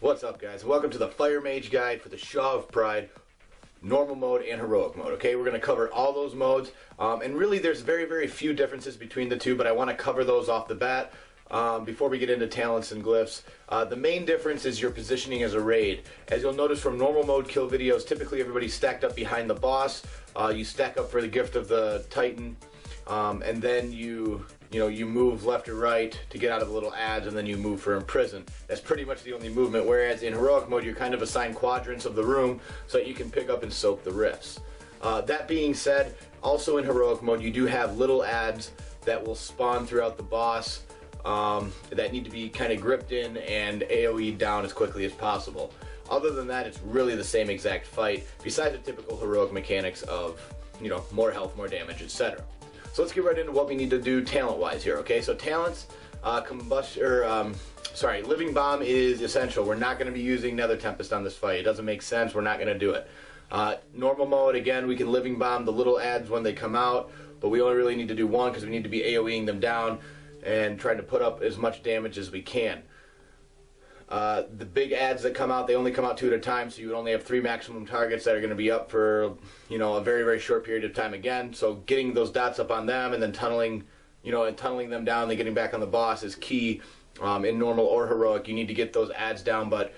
What's up, guys? Welcome to the Fire Mage guide for the Shaw of Pride, normal mode and heroic mode. Okay, we're going to cover all those modes, and really there's very few differences between the two, but I want to cover those off the bat before we get into talents and glyphs. The main difference is your positioning as a raid. As you'll notice from normal mode kill videos, typically everybody's stacked up behind the boss. You stack up for the gift of the Titan, and then you move left or right to get out of the little ads, and then you move for imprison. That's pretty much the only movement, whereas in heroic mode you're kind of assigned quadrants of the room so that you can pick up and soak the rifts. That being said, also in heroic mode you do have little ads that will spawn throughout the boss that need to be kind of gripped in and AoE'd down as quickly as possible. Other than that, it's really the same exact fight, besides the typical heroic mechanics of, more health, more damage, etc. So let's get right into what we need to do talent-wise here, okay? So talents, Living Bomb is essential. We're not going to be using Nether Tempest on this fight. It doesn't make sense. We're not going to do it. Normal mode, again, we can Living Bomb the little ads when they come out, but we only really need to do one because we need to be AoEing them down and trying to put up as much damage as we can. The big ads that come out, they only come out 2 at a time, so you would only have 3 maximum targets that are going to be up for, a very short period of time again. So getting those dots up on them and then tunneling them down, then getting back on the boss is key. In normal or heroic, you need to get those ads down, but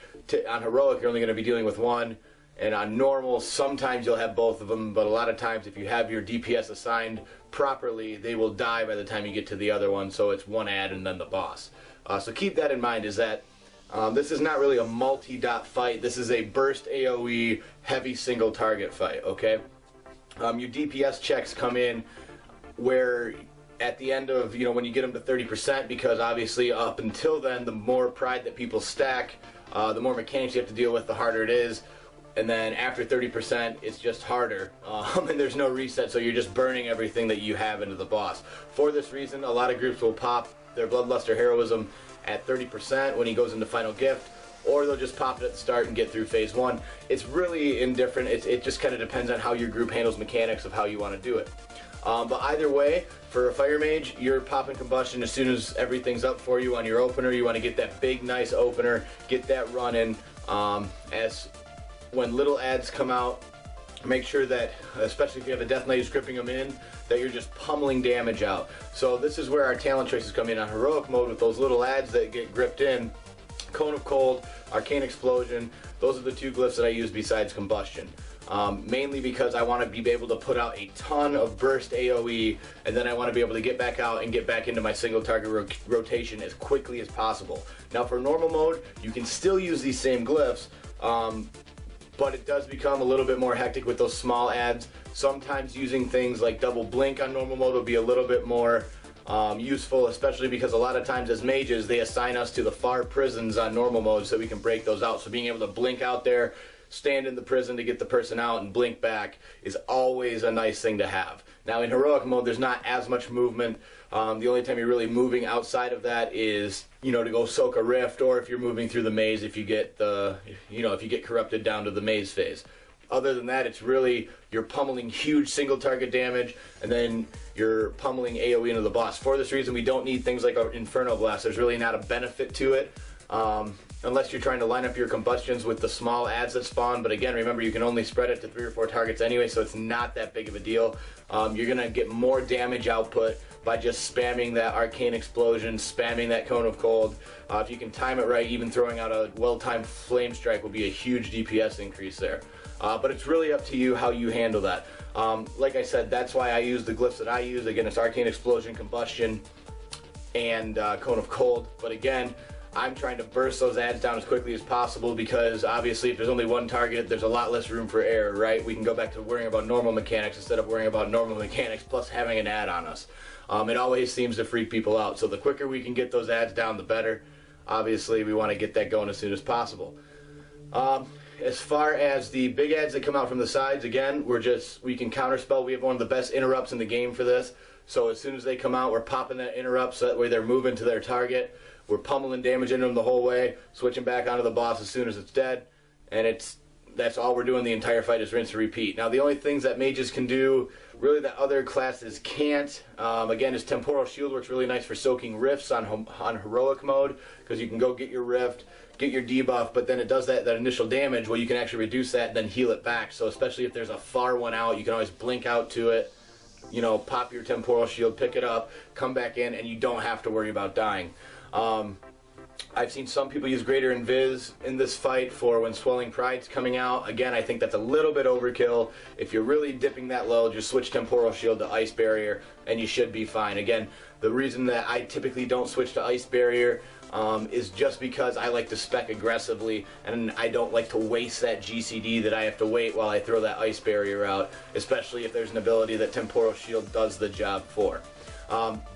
on heroic, you're only going to be dealing with one, and on normal, sometimes you'll have both of them, but a lot of times, if you have your DPS assigned properly, they will die by the time you get to the other one, so it's one ad and then the boss. So keep that in mind, is that this is not really a multi-dot fight. This is a burst AoE heavy single target fight, okay? Your DPS checks come in where at the end of, when you get them to 30%, because obviously up until then, the more pride that people stack, the more mechanics you have to deal with, the harder it is. And then after 30%, it's just harder, and there's no reset, so you're just burning everything that you have into the boss. For this reason, a lot of groups will pop their Bloodluster Heroism at 30% when he goes into Final Gift, or they'll just pop it at the start and get through Phase 1. It's really indifferent. It just kind of depends on how your group handles mechanics of how you want to do it. But either way, for a Fire Mage, you're popping Combustion as soon as everything's up for you on your opener. You want to get that big, nice opener, get that running. As when little ads come out, make sure that, especially if you have a Death Knight who's gripping them in, that you're just pummeling damage out. So this is where our talent choices come in on heroic mode with those little ads that get gripped in. Cone of Cold, Arcane Explosion, those are the 2 glyphs that I use besides Combustion. Mainly because I want to be able to put out a ton of burst AoE, and then I want to be able to get back out and get back into my single target rotation as quickly as possible. Now for normal mode, you can still use these same glyphs, but it does become a little bit more hectic with those small ads. Sometimes using things like double blink on normal mode will be a little bit more useful, especially because a lot of times as mages they assign us to the far prisons on normal mode so we can break those out. So being able to blink out there, stand in the prison to get the person out and blink back is always a nice thing to have. Now in heroic mode there's not as much movement. The only time you're really moving outside of that is to go soak a rift, or if you're moving through the maze, if you get if you get corrupted down to the maze phase. Other than that, it's really you're pummeling huge single target damage, and then you're pummeling AoE into the boss. For this reason, we don't need things like our Inferno Blast. There's really not a benefit to it, unless you're trying to line up your combustions with the small ads that spawn. But again, remember, you can only spread it to 3 or 4 targets anyway, so it's not that big of a deal. You're going to get more damage output by just spamming that Arcane Explosion, spamming that Cone of Cold. If you can time it right, even throwing out a well-timed Flame Strike will be a huge DPS increase there. But it's really up to you how you handle that. Like I said, that's why I use the glyphs that I use. Again, it's Arcane Explosion, Combustion, and Cone of Cold. But again, I'm trying to burst those ads down as quickly as possible, because obviously if there's only one target, there's a lot less room for error, right? We can go back to worrying about normal mechanics instead of worrying about normal mechanics plus having an ad on us. It always seems to freak people out. So the quicker we can get those ads down, the better. Obviously, we want to get that going as soon as possible. As far as the big ads that come out from the sides, again, we can counterspell. We have one of the best interrupts in the game for this. So as soon as they come out, we're popping that interrupt so that way they're moving to their target. We're pummeling damage into them the whole way, switching back onto the boss as soon as it's dead. And it's that's all we're doing the entire fight is rinse and repeat. Now the only things that mages can do really that other classes can't, again, is temporal shield works really nice for soaking rifts on heroic mode, because you can go get your rift, get your debuff, but then it does that initial damage. Well, you can actually reduce that and then heal it back. So especially if there's a far one out, you can always blink out to it, you know, pop your temporal shield, pick it up, come back in, and you don't have to worry about dying. I've seen some people use greater invis in this fight for when Swelling Pride's coming out. Again, I think that's a little bit overkill. If you're really dipping that low, just switch temporal shield to ice barrier and you should be fine. Again, the reason that I typically don't switch to ice barrier is just because I like to spec aggressively, and I don't like to waste that GCD that I have to wait while I throw that ice barrier out, especially if there's an ability that temporal shield does the job for.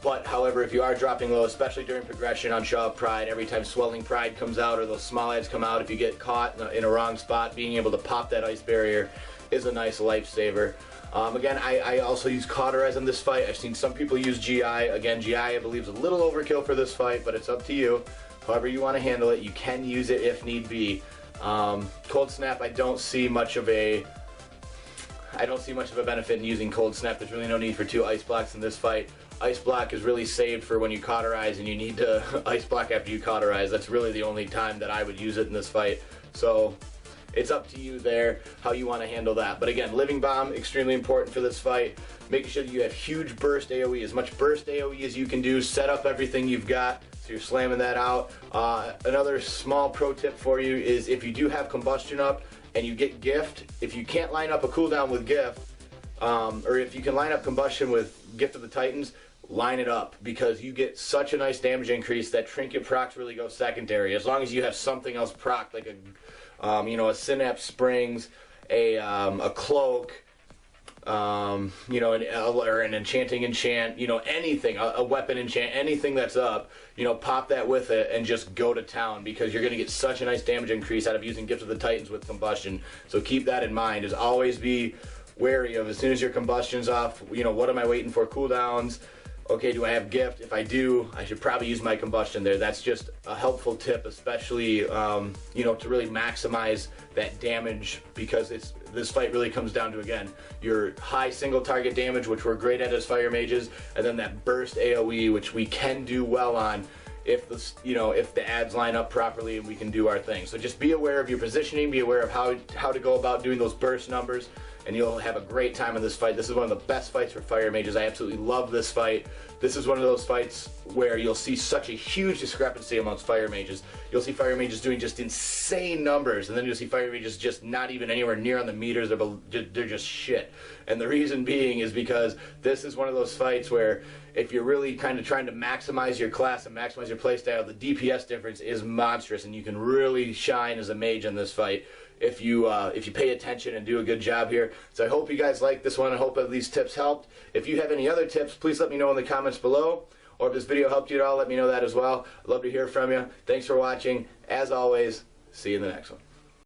But however, if you are dropping low, especially during progression on Shaw of Pride, every time Swelling Pride comes out or those small ads come out, if you get caught in a wrong spot, being able to pop that ice barrier is a nice lifesaver. Again, I also use Cauterize in this fight. I've seen some people use GI. Again, GI I believe is a little overkill for this fight, but it's up to you. However you want to handle it, you can use it if need be. Cold Snap, I don't see much of a benefit in using Cold Snap. There's really no need for 2 ice blocks in this fight. Ice block is really saved for when you cauterize and you need to ice block after you cauterize. That's really the only time that I would use it in this fight. So it's up to you there how you want to handle that. But again, Living Bomb, extremely important for this fight. Making sure that you have huge burst AoE, as much burst AoE as you can do. Set up everything you've got so you're slamming that out. Another small pro tip for you is if you do have combustion up and you get gift, if you can't line up a cooldown with gift, or if you can line up combustion with Gift of the Titans, line it up, because you get such a nice damage increase that trinket procs really go secondary. As long as you have something else proc, like a Synapse Springs, a cloak, or an enchanting enchant, anything, a weapon enchant, anything that's up, pop that with it and just go to town, because you're going to get such a nice damage increase out of using Gift of the Titans with combustion. So keep that in mind, is always be wary of, as soon as your combustion's off, what am I waiting for? Cooldowns. Okay, do I have gift? If I do, I should probably use my combustion there. That's just a helpful tip, especially, to really maximize that damage, because this fight really comes down to, again, your high single target damage, which we're great at as fire mages, and then that burst AoE, which we can do well on if the ads line up properly and we can do our thing. So just be aware of your positioning, be aware of how to go about doing those burst numbers, and you'll have a great time in this fight. This is one of the best fights for fire mages. I absolutely love this fight. This is one of those fights where you'll see such a huge discrepancy amongst fire mages. You'll see fire mages doing just insane numbers, and then you'll see fire mages just not even anywhere near on the meters. They're just shit. And the reason being is because this is one of those fights where if you're really kind of trying to maximize your class and maximize your playstyle, the DPS difference is monstrous, and you can really shine as a mage in this fight if you pay attention and do a good job here. So I hope you guys like this one. I hope these tips helped. If you have any other tips, please let me know in the comments below. Or if this video helped you at all, let me know that as well. I'd love to hear from you. Thanks for watching. As always, see you in the next one.